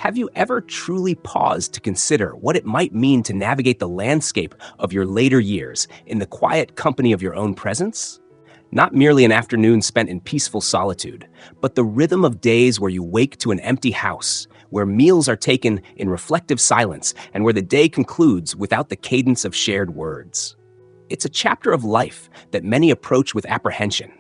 Have you ever truly paused to consider what it might mean to navigate the landscape of your later years in the quiet company of your own presence? Not merely an afternoon spent in peaceful solitude, but the rhythm of days where you wake to an empty house, where meals are taken in reflective silence, and where the day concludes without the cadence of shared words. It's a chapter of life that many approach with apprehension,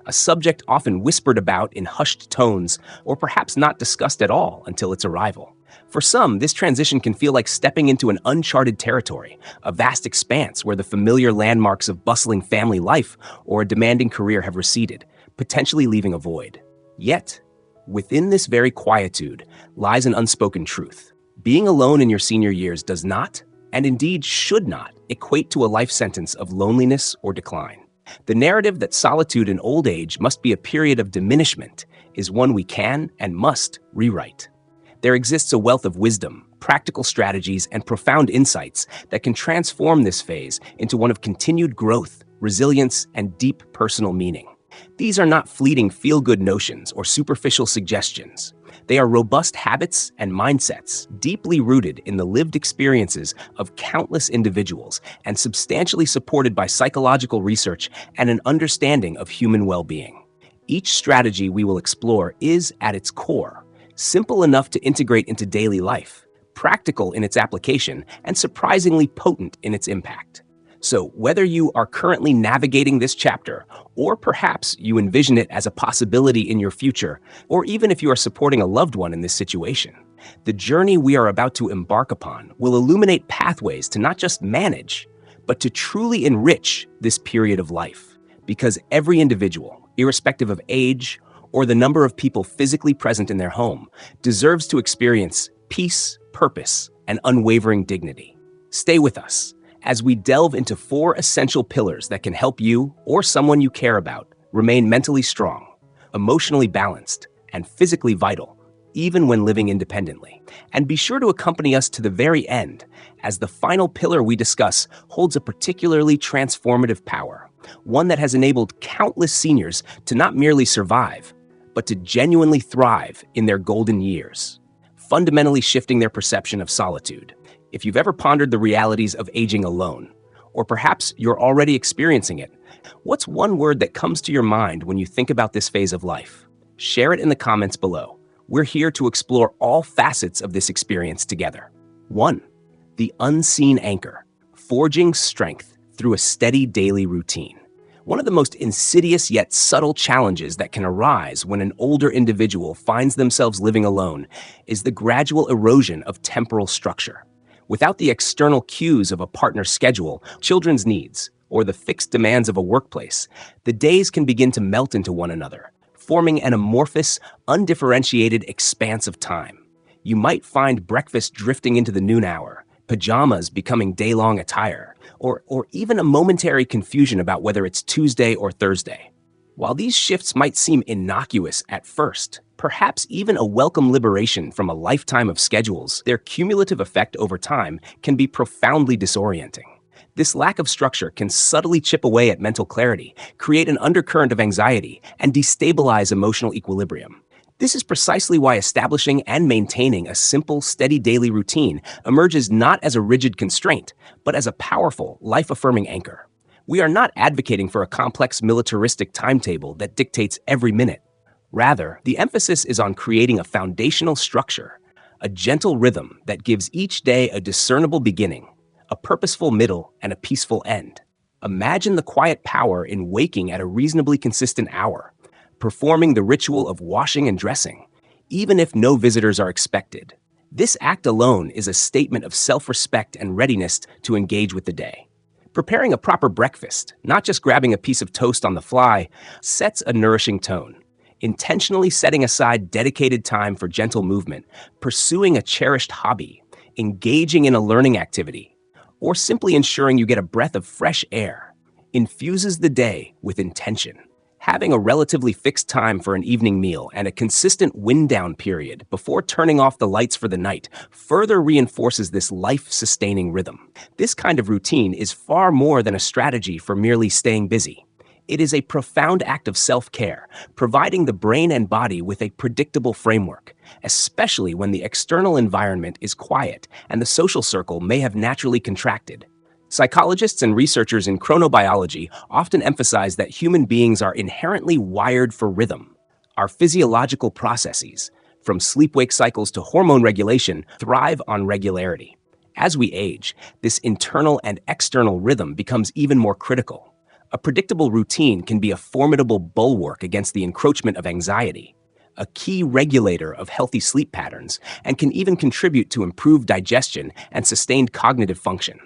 a subject often whispered about in hushed tones or perhaps not discussed at all until its arrival. For some, this transition can feel like stepping into an uncharted territory, a vast expanse where the familiar landmarks of bustling family life or a demanding career have receded, potentially leaving a void. Yet, within this very quietude lies an unspoken truth. Being alone in your senior years does not, and indeed should not, equate to a life sentence of loneliness or decline. The narrative that solitude in old age must be a period of diminishment is one we can and must rewrite. There exists a wealth of wisdom, practical strategies, and profound insights that can transform this phase into one of continued growth, resilience, and deep personal meaning. These are not fleeting feel-good notions or superficial suggestions. They are robust habits and mindsets deeply rooted in the lived experiences of countless individuals and substantially supported by psychological research and an understanding of human well-being. Each strategy we will explore is, at its core, simple enough to integrate into daily life, practical in its application, and surprisingly potent in its impact. So whether you are currently navigating this chapter, or perhaps you envision it as a possibility in your future, or even if you are supporting a loved one in this situation, the journey we are about to embark upon will illuminate pathways to not just manage, but to truly enrich this period of life. Because every individual, irrespective of age or the number of people physically present in their home, deserves to experience peace, purpose, and unwavering dignity. Stay with us as we delve into 4 essential pillars that can help you or someone you care about remain mentally strong, emotionally balanced, and physically vital, even when living independently. And be sure to accompany us to the very end, as the final pillar we discuss holds a particularly transformative power, one that has enabled countless seniors to not merely survive, but to genuinely thrive in their golden years, fundamentally shifting their perception of solitude. If you've ever pondered the realities of aging alone, or perhaps you're already experiencing it, what's one word that comes to your mind when you think about this phase of life? Share it in the comments below. We're here to explore all facets of this experience together. 1. The unseen anchor, forging strength through a steady daily routine. One of the most insidious yet subtle challenges that can arise when an older individual finds themselves living alone is the gradual erosion of temporal structure. Without the external cues of a partner's schedule, children's needs, or the fixed demands of a workplace, the days can begin to melt into one another, forming an amorphous, undifferentiated expanse of time. You might find breakfast drifting into the noon hour, pajamas becoming day-long attire, or even a momentary confusion about whether it's Tuesday or Thursday. While these shifts might seem innocuous at first, perhaps even a welcome liberation from a lifetime of schedules, their cumulative effect over time can be profoundly disorienting. This lack of structure can subtly chip away at mental clarity, create an undercurrent of anxiety, and destabilize emotional equilibrium. This is precisely why establishing and maintaining a simple, steady daily routine emerges not as a rigid constraint, but as a powerful, life-affirming anchor. We are not advocating for a complex militaristic timetable that dictates every minute. Rather, the emphasis is on creating a foundational structure, a gentle rhythm that gives each day a discernible beginning, a purposeful middle, and a peaceful end. Imagine the quiet power in waking at a reasonably consistent hour, performing the ritual of washing and dressing, even if no visitors are expected. This act alone is a statement of self-respect and readiness to engage with the day. Preparing a proper breakfast, not just grabbing a piece of toast on the fly, sets a nourishing tone. Intentionally setting aside dedicated time for gentle movement, pursuing a cherished hobby, engaging in a learning activity, or simply ensuring you get a breath of fresh air, infuses the day with intention. Having a relatively fixed time for an evening meal and a consistent wind-down period before turning off the lights for the night further reinforces this life-sustaining rhythm. This kind of routine is far more than a strategy for merely staying busy. It is a profound act of self-care, providing the brain and body with a predictable framework, especially when the external environment is quiet and the social circle may have naturally contracted. Psychologists and researchers in chronobiology often emphasize that human beings are inherently wired for rhythm. Our physiological processes, from sleep-wake cycles to hormone regulation, thrive on regularity. As we age, this internal and external rhythm becomes even more critical. A predictable routine can be a formidable bulwark against the encroachment of anxiety, a key regulator of healthy sleep patterns, and can even contribute to improved digestion and sustained cognitive function.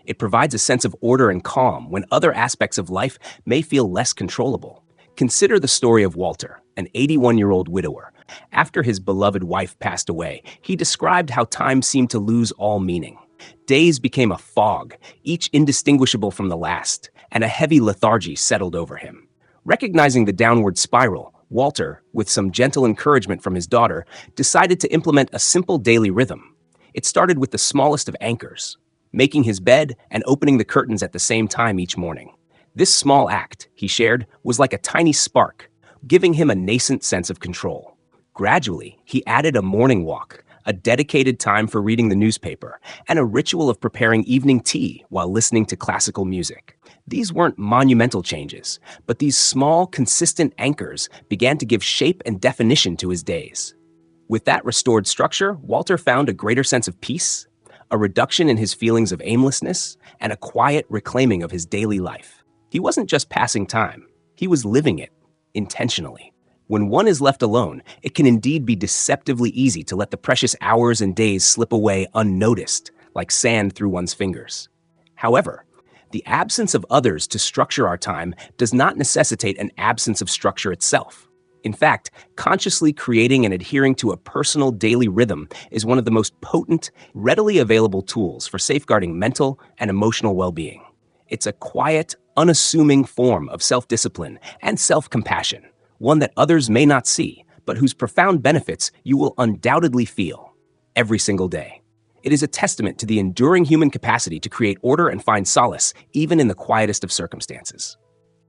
It provides a sense of order and calm when other aspects of life may feel less controllable. Consider the story of Walter, an 81-year-old widower. After his beloved wife passed away, he described how time seemed to lose all meaning. Days became a fog, each indistinguishable from the last, and a heavy lethargy settled over him. Recognizing the downward spiral, Walter, with some gentle encouragement from his daughter, decided to implement a simple daily rhythm. It started with the smallest of anchors, making his bed and opening the curtains at the same time each morning. This small act, he shared, was like a tiny spark, giving him a nascent sense of control. Gradually, he added a morning walk, a dedicated time for reading the newspaper, and a ritual of preparing evening tea while listening to classical music. These weren't monumental changes, but these small, consistent anchors began to give shape and definition to his days. With that restored structure, Walter found a greater sense of peace, a reduction in his feelings of aimlessness, and a quiet reclaiming of his daily life. He wasn't just passing time, he was living it, intentionally. When one is left alone, it can indeed be deceptively easy to let the precious hours and days slip away unnoticed, like sand through one's fingers. However, the absence of others to structure our time does not necessitate an absence of structure itself. In fact, consciously creating and adhering to a personal daily rhythm is one of the most potent, readily available tools for safeguarding mental and emotional well-being. It's a quiet, unassuming form of self-discipline and self-compassion, one that others may not see, but whose profound benefits you will undoubtedly feel every single day. It is a testament to the enduring human capacity to create order and find solace, even in the quietest of circumstances.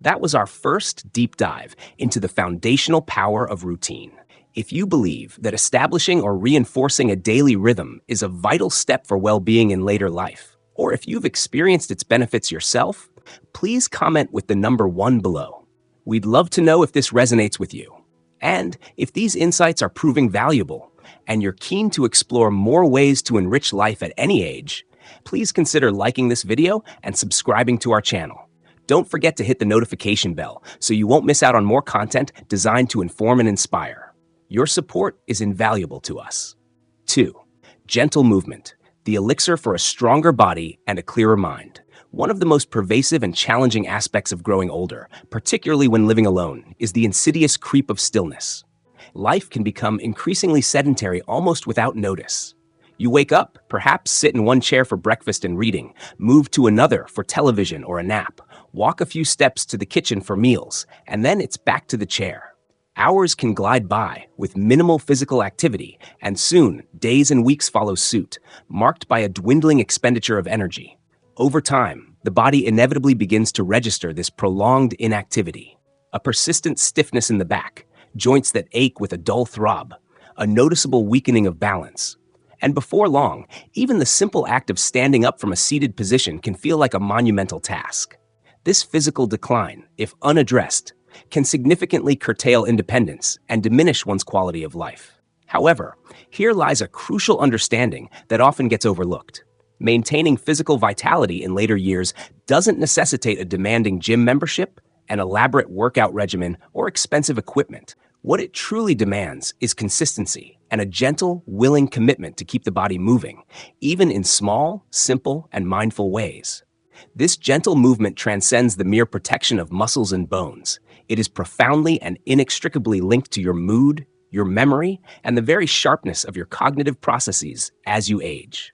That was our first deep dive into the foundational power of routine. If you believe that establishing or reinforcing a daily rhythm is a vital step for well-being in later life, or if you've experienced its benefits yourself, please comment with the number 1 below. We'd love to know if this resonates with you. And if these insights are proving valuable, and you're keen to explore more ways to enrich life at any age, please consider liking this video and subscribing to our channel. Don't forget to hit the notification bell so you won't miss out on more content designed to inform and inspire. Your support is invaluable to us. 2. Gentle movement, the elixir for a stronger body and a clearer mind. One of the most pervasive and challenging aspects of growing older, particularly when living alone, is the insidious creep of stillness. Life can become increasingly sedentary almost without notice. You wake up, perhaps sit in one chair for breakfast and reading, move to another for television or a nap, walk a few steps to the kitchen for meals, and then it's back to the chair. Hours can glide by with minimal physical activity, and soon days and weeks follow suit, marked by a dwindling expenditure of energy. Over time, the body inevitably begins to register this prolonged inactivity. A persistent stiffness in the back, joints that ache with a dull throb, a noticeable weakening of balance. And before long, even the simple act of standing up from a seated position can feel like a monumental task. This physical decline, if unaddressed, can significantly curtail independence and diminish one's quality of life. However, here lies a crucial understanding that often gets overlooked. Maintaining physical vitality in later years doesn't necessitate a demanding gym membership, an elaborate workout regimen, or expensive equipment. What it truly demands is consistency and a gentle, willing commitment to keep the body moving, even in small, simple, and mindful ways. This gentle movement transcends the mere protection of muscles and bones. It is profoundly and inextricably linked to your mood, your memory, and the very sharpness of your cognitive processes as you age.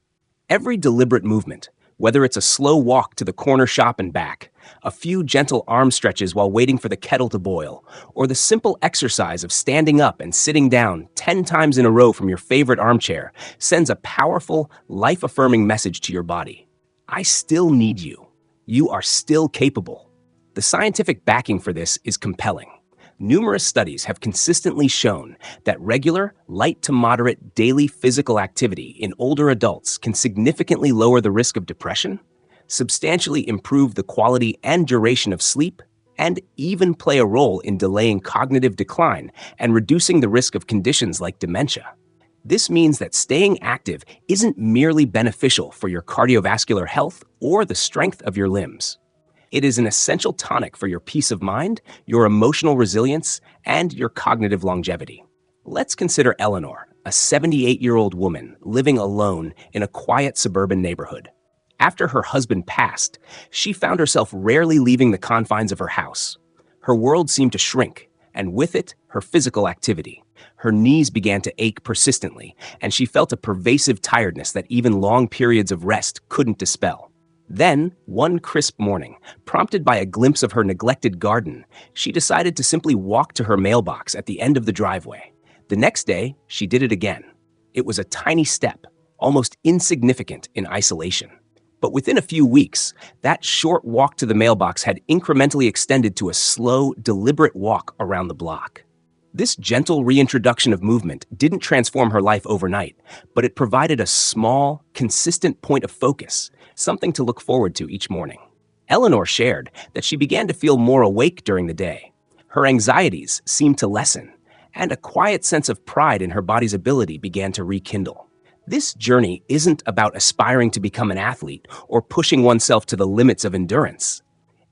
Every deliberate movement, whether it's a slow walk to the corner shop and back, a few gentle arm stretches while waiting for the kettle to boil, or the simple exercise of standing up and sitting down 10 times in a row from your favorite armchair, sends a powerful, life-affirming message to your body. I still need you. You are still capable. The scientific backing for this is compelling. Numerous studies have consistently shown that regular, light to moderate daily physical activity in older adults can significantly lower the risk of depression, substantially improve the quality and duration of sleep, and even play a role in delaying cognitive decline and reducing the risk of conditions like dementia. This means that staying active isn't merely beneficial for your cardiovascular health or the strength of your limbs. It is an essential tonic for your peace of mind, your emotional resilience, and your cognitive longevity. Let's consider Eleanor, a 78-year-old woman living alone in a quiet suburban neighborhood. After her husband passed, she found herself rarely leaving the confines of her house. Her world seemed to shrink, and with it, her physical activity. Her knees began to ache persistently, and she felt a pervasive tiredness that even long periods of rest couldn't dispel. Then, one crisp morning, prompted by a glimpse of her neglected garden, she decided to simply walk to her mailbox at the end of the driveway. The next day, she did it again. It was a tiny step, almost insignificant in isolation. But within a few weeks, that short walk to the mailbox had incrementally extended to a slow, deliberate walk around the block. This gentle reintroduction of movement didn't transform her life overnight, but it provided a small, consistent point of focus, something to look forward to each morning. Eleanor shared that she began to feel more awake during the day. Her anxieties seemed to lessen, and a quiet sense of pride in her body's ability began to rekindle. This journey isn't about aspiring to become an athlete or pushing oneself to the limits of endurance.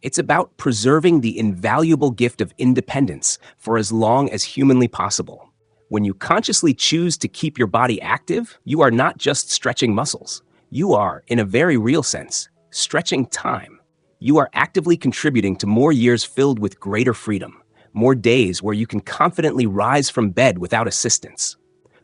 It's about preserving the invaluable gift of independence for as long as humanly possible. When you consciously choose to keep your body active, you are not just stretching muscles. You are, in a very real sense, stretching time. You are actively contributing to more years filled with greater freedom, more days where you can confidently rise from bed without assistance.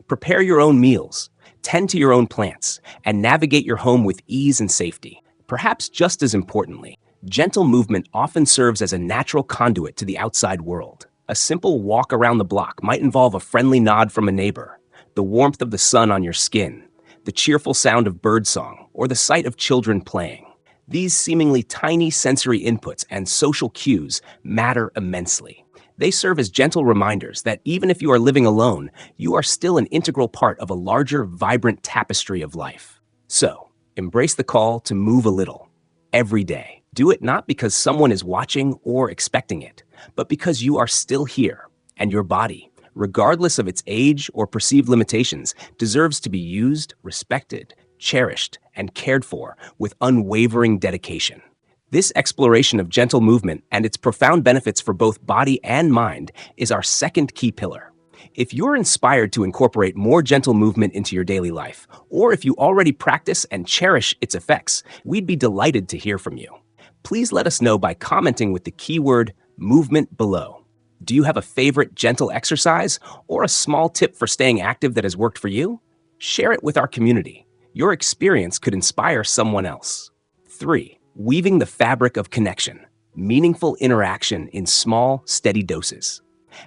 Prepare your own meals, tend to your own plants, and navigate your home with ease and safety. Perhaps just as importantly, gentle movement often serves as a natural conduit to the outside world. A simple walk around the block might involve a friendly nod from a neighbor, the warmth of the sun on your skin, the cheerful sound of birdsong, or the sight of children playing. These seemingly tiny sensory inputs and social cues matter immensely. They serve as gentle reminders that even if you are living alone, you are still an integral part of a larger, vibrant tapestry of life. So, embrace the call to move a little, every day. Do it not because someone is watching or expecting it, but because you are still here, and your body, regardless of its age or perceived limitations, deserves to be used, respected, cherished, and cared for with unwavering dedication. This exploration of gentle movement and its profound benefits for both body and mind is our second key pillar. If you're inspired to incorporate more gentle movement into your daily life, or if you already practice and cherish its effects, we'd be delighted to hear from you. Please let us know by commenting with the keyword movement below. Do you have a favorite gentle exercise or a small tip for staying active that has worked for you? Share it with our community. Your experience could inspire someone else. 3. Weaving the fabric of connection, meaningful interaction in small, steady doses.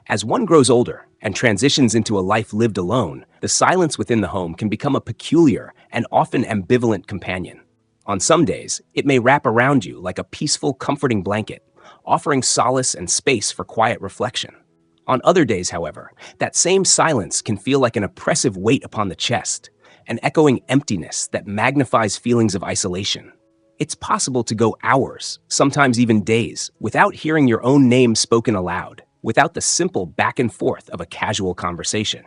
As one grows older and transitions into a life lived alone, the silence within the home can become a peculiar and often ambivalent companion. On some days, it may wrap around you like a peaceful, comforting blanket, offering solace and space for quiet reflection. On other days, however, that same silence can feel like an oppressive weight upon the chest, an echoing emptiness that magnifies feelings of isolation. It's possible to go hours, sometimes even days, without hearing your own name spoken aloud, without the simple back and forth of a casual conversation.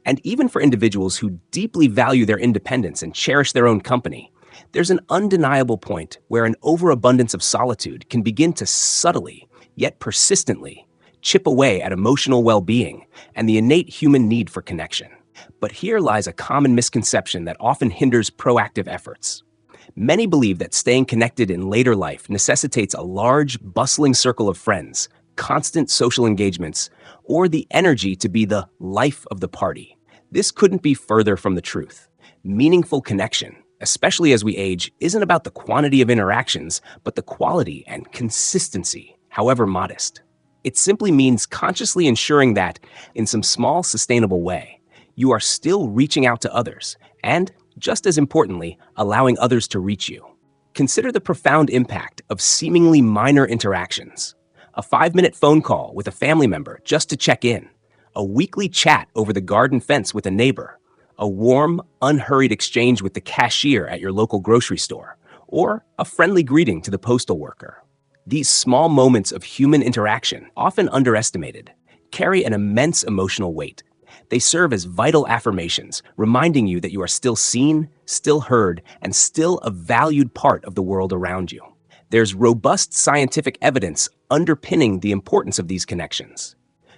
And even for individuals who deeply value their independence and cherish their own company, there's an undeniable point where an overabundance of solitude can begin to subtly, yet persistently, chip away at emotional well-being and the innate human need for connection. But here lies a common misconception that often hinders proactive efforts. Many believe that staying connected in later life necessitates a large, bustling circle of friends, constant social engagements, or the energy to be the life of the party. This couldn't be further from the truth. Meaningful connection, especially as we age, isn't about the quantity of interactions, but the quality and consistency, however modest. It simply means consciously ensuring that, in some small, sustainable way, you are still reaching out to others, and, just as importantly, allowing others to reach you. Consider the profound impact of seemingly minor interactions. A 5-minute phone call with a family member just to check in, a weekly chat over the garden fence with a neighbor, a warm, unhurried exchange with the cashier at your local grocery store, or a friendly greeting to the postal worker. These small moments of human interaction, often underestimated, carry an immense emotional weight. They serve as vital affirmations, reminding you that you are still seen, still heard, and still a valued part of the world around you. There's robust scientific evidence underpinning the importance of these connections.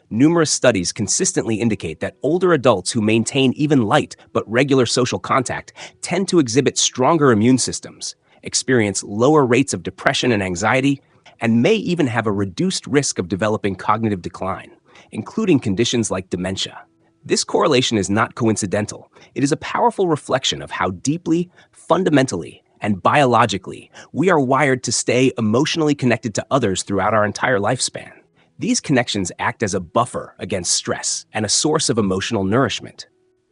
Numerous studies consistently indicate that older adults who maintain even light but regular social contact tend to exhibit stronger immune systems, experience lower rates of depression and anxiety, and may even have a reduced risk of developing cognitive decline, including conditions like dementia. This correlation is not coincidental. It is a powerful reflection of how deeply, fundamentally, and biologically we are wired to stay emotionally connected to others throughout our entire lifespan. These connections act as a buffer against stress and a source of emotional nourishment.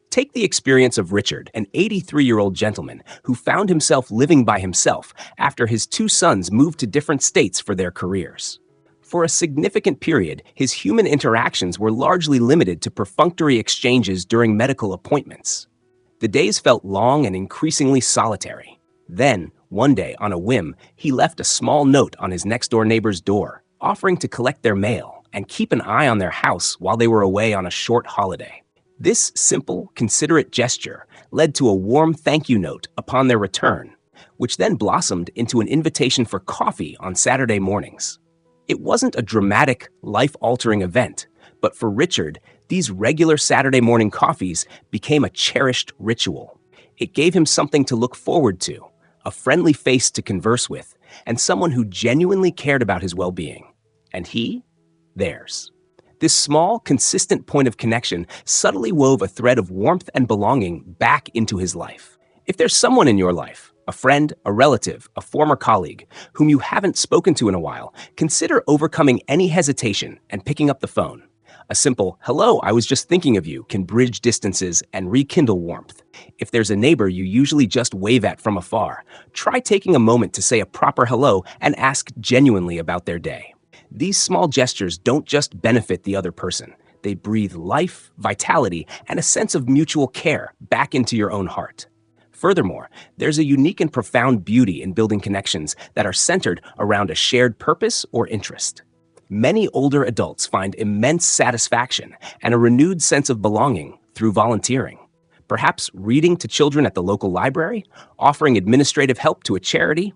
Take the experience of Richard, an 83-year-old gentleman who found himself living by himself after his 2 sons moved to different states for their careers. For a significant period, his human interactions were largely limited to perfunctory exchanges during medical appointments. The days felt long and increasingly solitary. Then, one day, on a whim, he left a small note on his next-door neighbor's door, offering to collect their mail and keep an eye on their house while they were away on a short holiday. This simple, considerate gesture led to a warm thank you note upon their return, which then blossomed into an invitation for coffee on Saturday mornings. It wasn't a dramatic, life-altering event, but for Richard, these regular Saturday morning coffees became a cherished ritual. It gave him something to look forward to, a friendly face to converse with, and someone who genuinely cared about his well-being. And he? Theirs. This small, consistent point of connection subtly wove a thread of warmth and belonging back into his life. If there's someone in your life, a friend, a relative, a former colleague, whom you haven't spoken to in a while, consider overcoming any hesitation and picking up the phone. A simple, "Hello, I was just thinking of you," can bridge distances and rekindle warmth. If there's a neighbor you usually just wave at from afar, try taking a moment to say a proper hello and ask genuinely about their day. These small gestures don't just benefit the other person. They breathe life, vitality, and a sense of mutual care back into your own heart. Furthermore, there's a unique and profound beauty in building connections that are centered around a shared purpose or interest. Many older adults find immense satisfaction and a renewed sense of belonging through volunteering. Perhaps reading to children at the local library, offering administrative help to a charity,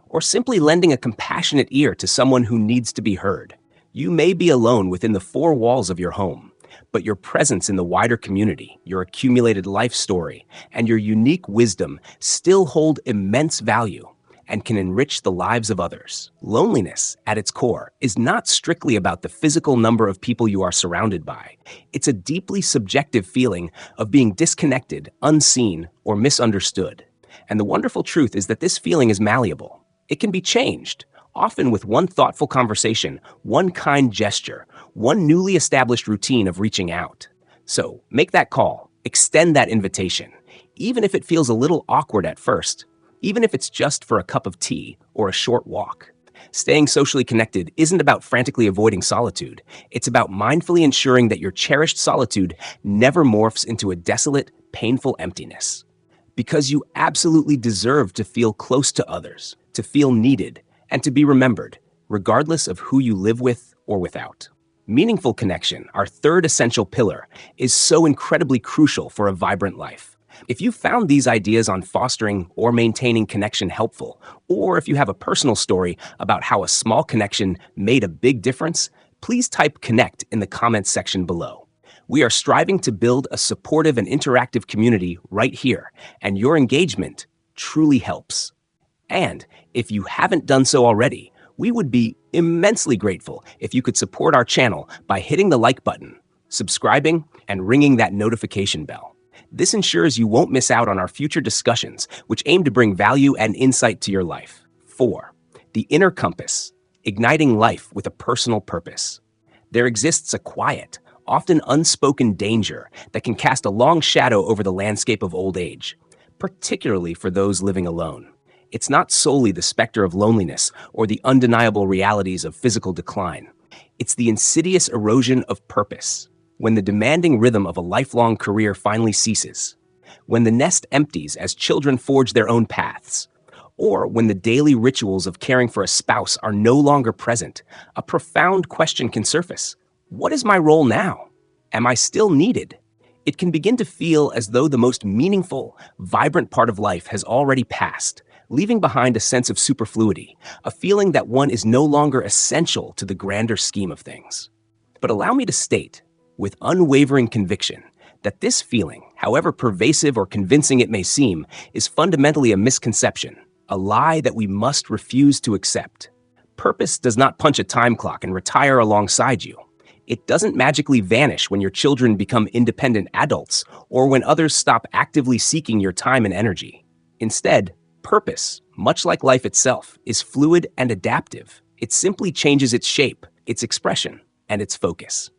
or simply lending a compassionate ear to someone who needs to be heard. You may be alone within the 4 walls of your home, but your presence in the wider community, your accumulated life story, and your unique wisdom still hold immense value and can enrich the lives of others. Loneliness, at its core, is not strictly about the physical number of people you are surrounded by. It's a deeply subjective feeling of being disconnected, unseen, or misunderstood. And the wonderful truth is that this feeling is malleable. It can be changed, often with one thoughtful conversation, one kind gesture, one newly established routine of reaching out. So, make that call, extend that invitation, even if it feels a little awkward at first, even if it's just for a cup of tea or a short walk. Staying socially connected isn't about frantically avoiding solitude. It's about mindfully ensuring that your cherished solitude never morphs into a desolate, painful emptiness. Because you absolutely deserve to feel close to others, to feel needed, and to be remembered, regardless of who you live with or without. Meaningful connection, our third essential pillar, is so incredibly crucial for a vibrant life. If you found these ideas on fostering or maintaining connection helpful, or if you have a personal story about how a small connection made a big difference, please type "connect" in the comments section below. We are striving to build a supportive and interactive community right here, and your engagement truly helps. And if you haven't done so already, we would be immensely grateful if you could support our channel by hitting the like button, subscribing, and ringing that notification bell. This ensures you won't miss out on our future discussions, which aim to bring value and insight to your life. 4. The inner compass, igniting life with a personal purpose. There exists a quiet, often unspoken danger that can cast a long shadow over the landscape of old age, particularly for those living alone. It's not solely the specter of loneliness or the undeniable realities of physical decline. It's the insidious erosion of purpose. When the demanding rhythm of a lifelong career finally ceases, when the nest empties as children forge their own paths, or when the daily rituals of caring for a spouse are no longer present, a profound question can surface. What is my role now? Am I still needed? It can begin to feel as though the most meaningful, vibrant part of life has already passed, leaving behind a sense of superfluity, a feeling that one is no longer essential to the grander scheme of things. But allow me to state, with unwavering conviction, that this feeling, however pervasive or convincing it may seem, is fundamentally a misconception, a lie that we must refuse to accept. Purpose does not punch a time clock and retire alongside you. It doesn't magically vanish when your children become independent adults or when others stop actively seeking your time and energy. Instead, purpose, much like life itself, is fluid and adaptive. It simply changes its shape, its expression, and its focus.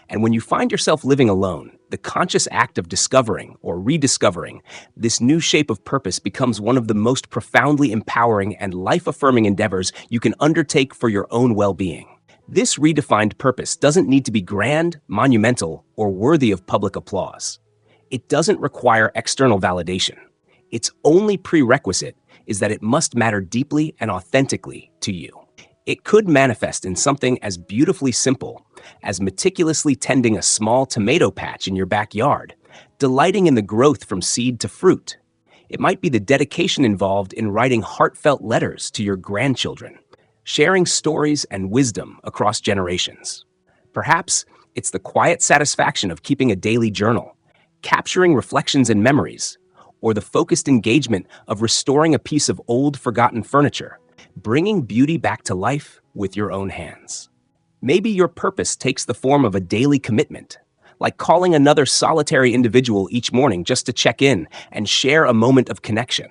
And when you find yourself living alone, the conscious act of discovering or rediscovering this new shape of purpose becomes one of the most profoundly empowering and life-affirming endeavors you can undertake for your own well-being. This redefined purpose doesn't need to be grand, monumental, or worthy of public applause. It doesn't require external validation. Its only prerequisite is that it must matter deeply and authentically to you. It could manifest in something as beautifully simple as meticulously tending a small tomato patch in your backyard, delighting in the growth from seed to fruit. It might be the dedication involved in writing heartfelt letters to your grandchildren, sharing stories and wisdom across generations. Perhaps it's the quiet satisfaction of keeping a daily journal, capturing reflections and memories, or the focused engagement of restoring a piece of old, forgotten furniture, bringing beauty back to life with your own hands. Maybe your purpose takes the form of a daily commitment, like calling another solitary individual each morning just to check in and share a moment of connection,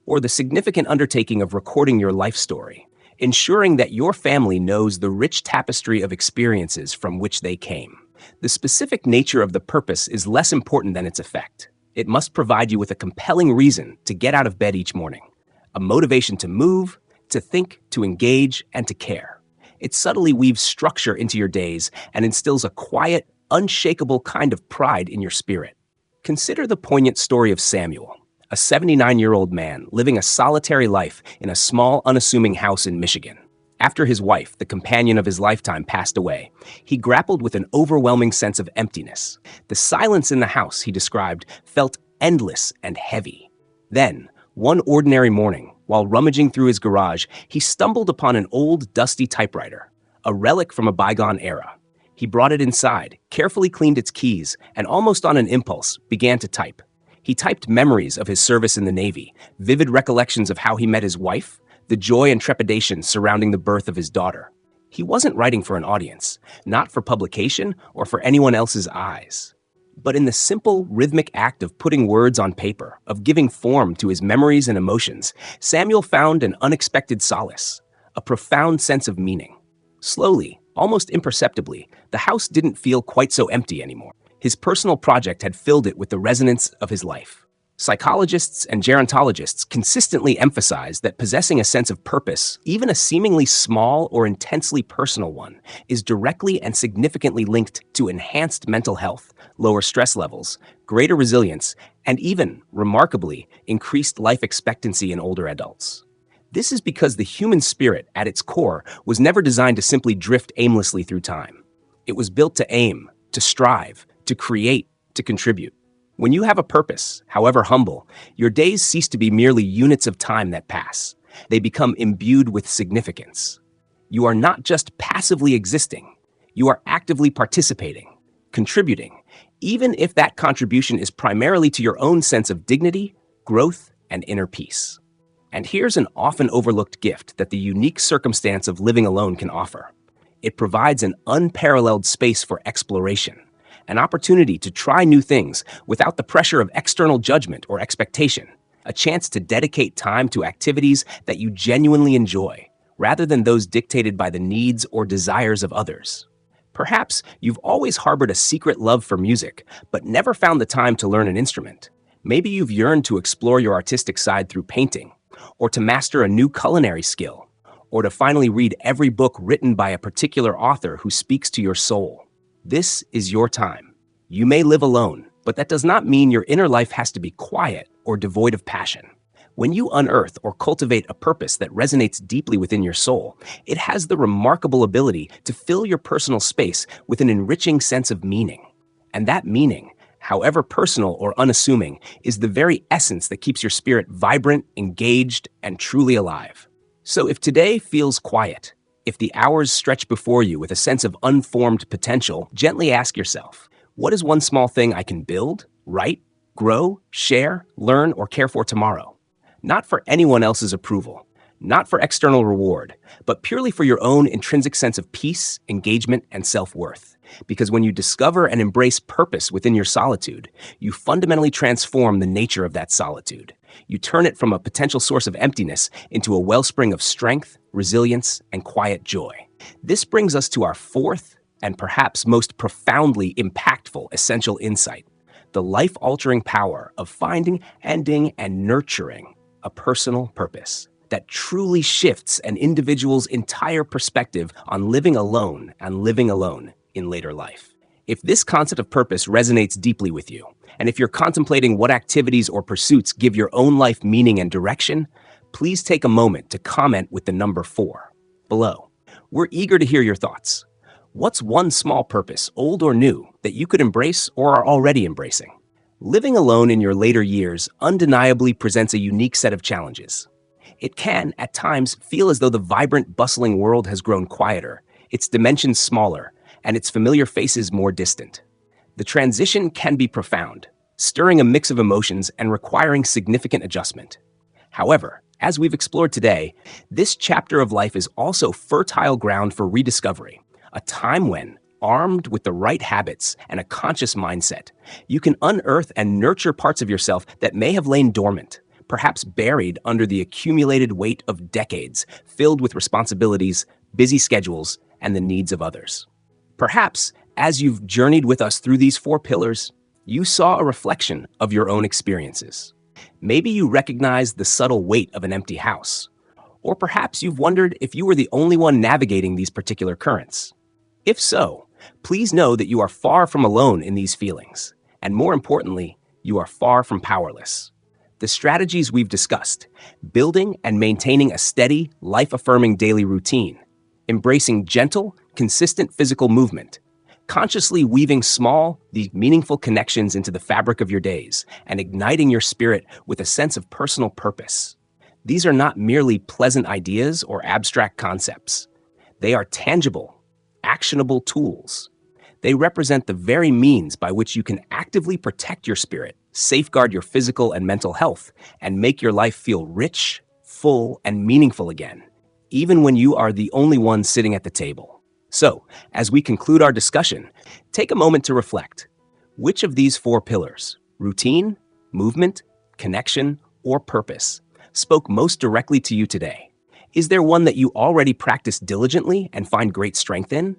or the significant undertaking of recording your life story, ensuring that your family knows the rich tapestry of experiences from which they came. The specific nature of the purpose is less important than its effect. It must provide you with a compelling reason to get out of bed each morning, a motivation to move, to think, to engage, and to care. It subtly weaves structure into your days and instills a quiet, unshakable kind of pride in your spirit. Consider the poignant story of Samuel, a 79-year-old man living a solitary life in a small, unassuming house in Michigan. After his wife, the companion of his lifetime, passed away, he grappled with an overwhelming sense of emptiness. The silence in the house, he described, felt endless and heavy. Then, one ordinary morning, while rummaging through his garage, he stumbled upon an old, dusty typewriter, a relic from a bygone era. He brought it inside, carefully cleaned its keys, and almost on an impulse, began to type. He typed memories of his service in the Navy, vivid recollections of how he met his wife, the joy and trepidation surrounding the birth of his daughter. He wasn't writing for an audience, not for publication or for anyone else's eyes. But in the simple, rhythmic act of putting words on paper, of giving form to his memories and emotions, Samuel found an unexpected solace, a profound sense of meaning. Slowly, almost imperceptibly, the house didn't feel quite so empty anymore. His personal project had filled it with the resonance of his life. Psychologists and gerontologists consistently emphasize that possessing a sense of purpose, even a seemingly small or intensely personal one, is directly and significantly linked to enhanced mental health, lower stress levels, greater resilience, and even, remarkably, increased life expectancy in older adults. This is because the human spirit, at its core, was never designed to simply drift aimlessly through time. It was built to aim, to strive, to create, to contribute. When you have a purpose, however humble, your days cease to be merely units of time that pass. They become imbued with significance. You are not just passively existing. You are actively participating, contributing, even if that contribution is primarily to your own sense of dignity, growth, and inner peace. And here's an often overlooked gift that the unique circumstance of living alone can offer. It provides an unparalleled space for exploration, an opportunity to try new things without the pressure of external judgment or expectation, a chance to dedicate time to activities that you genuinely enjoy, rather than those dictated by the needs or desires of others. Perhaps you've always harbored a secret love for music, but never found the time to learn an instrument. Maybe you've yearned to explore your artistic side through painting, or to master a new culinary skill, or to finally read every book written by a particular author who speaks to your soul. This is your time. You may live alone, but that does not mean your inner life has to be quiet or devoid of passion. When you unearth or cultivate a purpose that resonates deeply within your soul, it has the remarkable ability to fill your personal space with an enriching sense of meaning. And that meaning, however personal or unassuming, is the very essence that keeps your spirit vibrant, engaged, and truly alive. So if today feels quiet, if the hours stretch before you with a sense of unformed potential, gently ask yourself, what is one small thing I can build, write, grow, share, learn, or care for tomorrow? Not for anyone else's approval, not for external reward, but purely for your own intrinsic sense of peace, engagement, and self-worth. Because when you discover and embrace purpose within your solitude, you fundamentally transform the nature of that solitude. You turn it from a potential source of emptiness into a wellspring of strength, resilience, and quiet joy. This brings us to our fourth and perhaps most profoundly impactful essential insight: the life-altering power of finding, ending, and nurturing a personal purpose that truly shifts an individual's entire perspective on living alone and living alone in later life. If this concept of purpose resonates deeply with you, and if you're contemplating what activities or pursuits give your own life meaning and direction, please take a moment to comment with the number 4 below. We're eager to hear your thoughts. What's one small purpose, old or new, that you could embrace or are already embracing? Living alone in your later years undeniably presents a unique set of challenges. It can, at times, feel as though the vibrant, bustling world has grown quieter, its dimensions smaller, and its familiar faces more distant. The transition can be profound, stirring a mix of emotions and requiring significant adjustment. However, as we've explored today, this chapter of life is also fertile ground for rediscovery, a time when, armed with the right habits and a conscious mindset, you can unearth and nurture parts of yourself that may have lain dormant, perhaps buried under the accumulated weight of decades filled with responsibilities, busy schedules, and the needs of others. Perhaps, as you've journeyed with us through these 4 pillars, you saw a reflection of your own experiences. Maybe you recognized the subtle weight of an empty house, or perhaps you've wondered if you were the only one navigating these particular currents. If so, please know that you are far from alone in these feelings, and more importantly, you are far from powerless. The strategies we've discussed, building and maintaining a steady, life-affirming daily routine, embracing gentle, consistent physical movement, consciously weaving small, these meaningful connections into the fabric of your days, and igniting your spirit with a sense of personal purpose. These are not merely pleasant ideas or abstract concepts. They are tangible, actionable tools. They represent the very means by which you can actively protect your spirit, safeguard your physical and mental health, and make your life feel rich, full, and meaningful again, even when you are the only one sitting at the table. So, as we conclude our discussion, take a moment to reflect. Which of these 4 pillars, routine, movement, connection, or purpose, spoke most directly to you today? Is there one that you already practice diligently and find great strength in?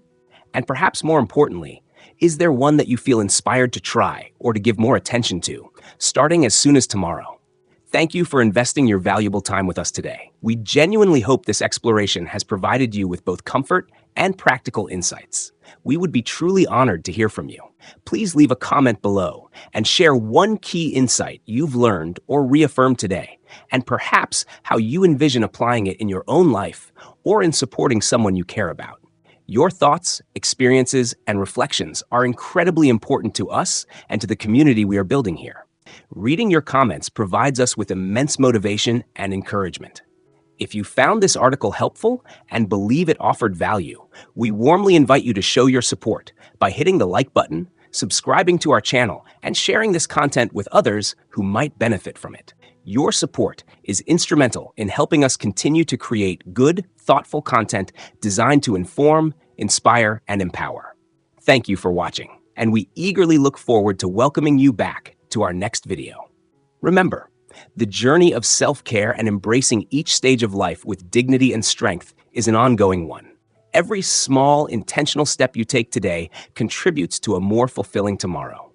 And perhaps more importantly, is there one that you feel inspired to try or to give more attention to, starting as soon as tomorrow? Thank you for investing your valuable time with us today. We genuinely hope this exploration has provided you with both comfort and practical insights. We would be truly honored to hear from you. Please leave a comment below and share one key insight you've learned or reaffirmed today, and perhaps how you envision applying it in your own life or in supporting someone you care about. Your thoughts, experiences, and reflections are incredibly important to us and to the community we are building here. Reading your comments provides us with immense motivation and encouragement. If you found this article helpful and believe it offered value, we warmly invite you to show your support by hitting the like button, subscribing to our channel, and sharing this content with others who might benefit from it. Your support is instrumental in helping us continue to create good, thoughtful content designed to inform, inspire, and empower. Thank you for watching, and we eagerly look forward to welcoming you back to our next video. Remember, the journey of self-care and embracing each stage of life with dignity and strength is an ongoing one. Every small, intentional step you take today contributes to a more fulfilling tomorrow.